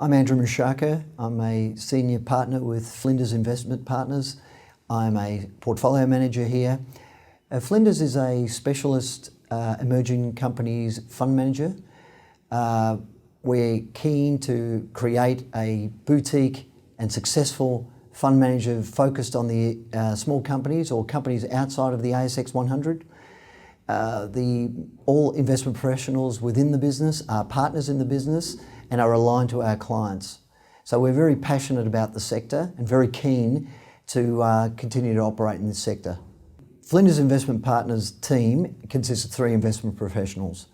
I'm Andrew Mouchacca. I'm a senior partner with Flinders Investment Partners. I'm a portfolio manager here. Flinders is a specialist emerging companies fund manager. We're keen to create a boutique and successful fund manager focused on the small companies or companies outside of the ASX 100. All investment professionals within the business are partners in the business and are aligned to our clients. So we're very passionate about the sector and very keen to continue to operate in this sector. Flinders Investment Partners team consists of 3 investment professionals.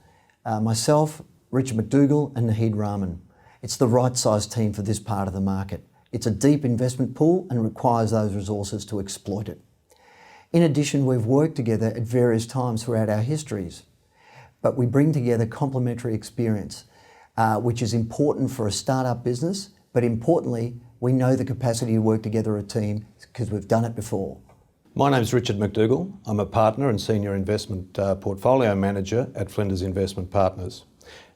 Myself, Richard Macdougall and Naheed Rahman. It's the right size team for this part of the market. It's a deep investment pool and requires those resources to exploit it. In addition, we've worked together at various times throughout our histories, but we bring together complementary experience, which is important for a startup business, but importantly, we know the capacity to work together as a team because we've done it before. My name's Richard Macdougall. I'm a partner and senior investment portfolio manager at Flinders Investment Partners.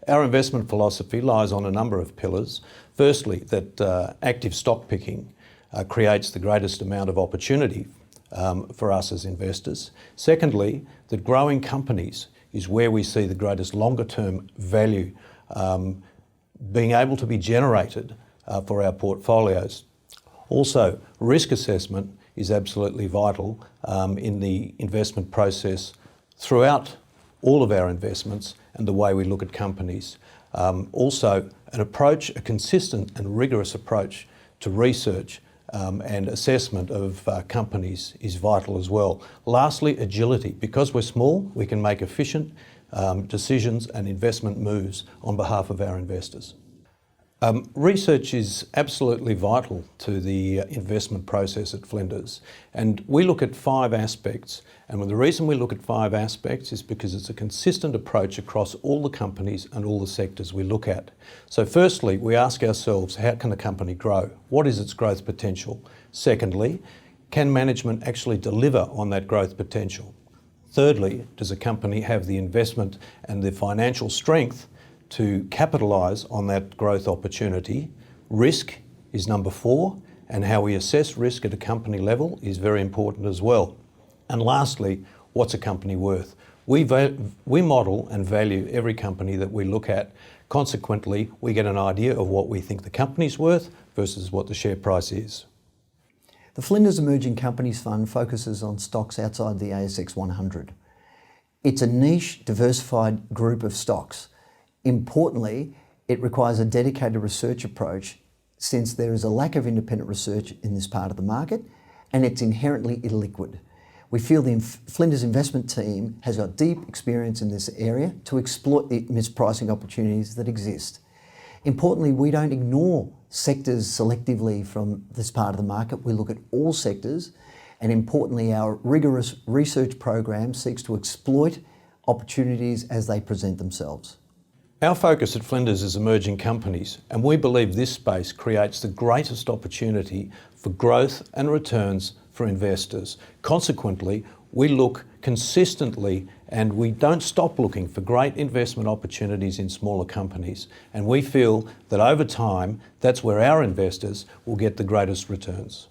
Our investment philosophy lies on a number of pillars. Firstly, that active stock picking creates the greatest amount of opportunity for us as investors. Secondly, that growing companies is where we see the greatest longer term value being able to be generated for our portfolios. Also, risk assessment is absolutely vital in the investment process throughout all of our investments and the way we look at companies. Also, a consistent and rigorous approach to research and assessment of companies is vital as well. Lastly, agility. Because we're small, we can make efficient decisions and investment moves on behalf of our investors. Research is absolutely vital to the investment process at Flinders, and we look at 5 aspects. And the reason we look at 5 aspects is because it's a consistent approach across all the companies and all the sectors we look at. So firstly, we ask ourselves, how can a company grow? What is its growth potential? Secondly, can management actually deliver on that growth potential? Thirdly, does a company have the investment and the financial strength to capitalise on that growth opportunity? Risk is number 4, and how we assess risk at a company level is very important as well. And lastly, what's a company worth? We model and value every company that we look at. Consequently, we get an idea of what we think the company's worth versus what the share price is. The Flinders Emerging Companies Fund focuses on stocks outside the ASX 100. It's a niche, diversified group of stocks. Importantly, it requires a dedicated research approach since there is a lack of independent research in this part of the market and it's inherently illiquid. We feel the Flinders investment team has got deep experience in this area to exploit the mispricing opportunities that exist. Importantly, we don't ignore sectors selectively from this part of the market. We look at all sectors, and importantly, our rigorous research program seeks to exploit opportunities as they present themselves. Our focus at Flinders is emerging companies, and we believe this space creates the greatest opportunity for growth and returns for investors. Consequently, we look consistently and we don't stop looking for great investment opportunities in smaller companies. And we feel that over time, that's where our investors will get the greatest returns.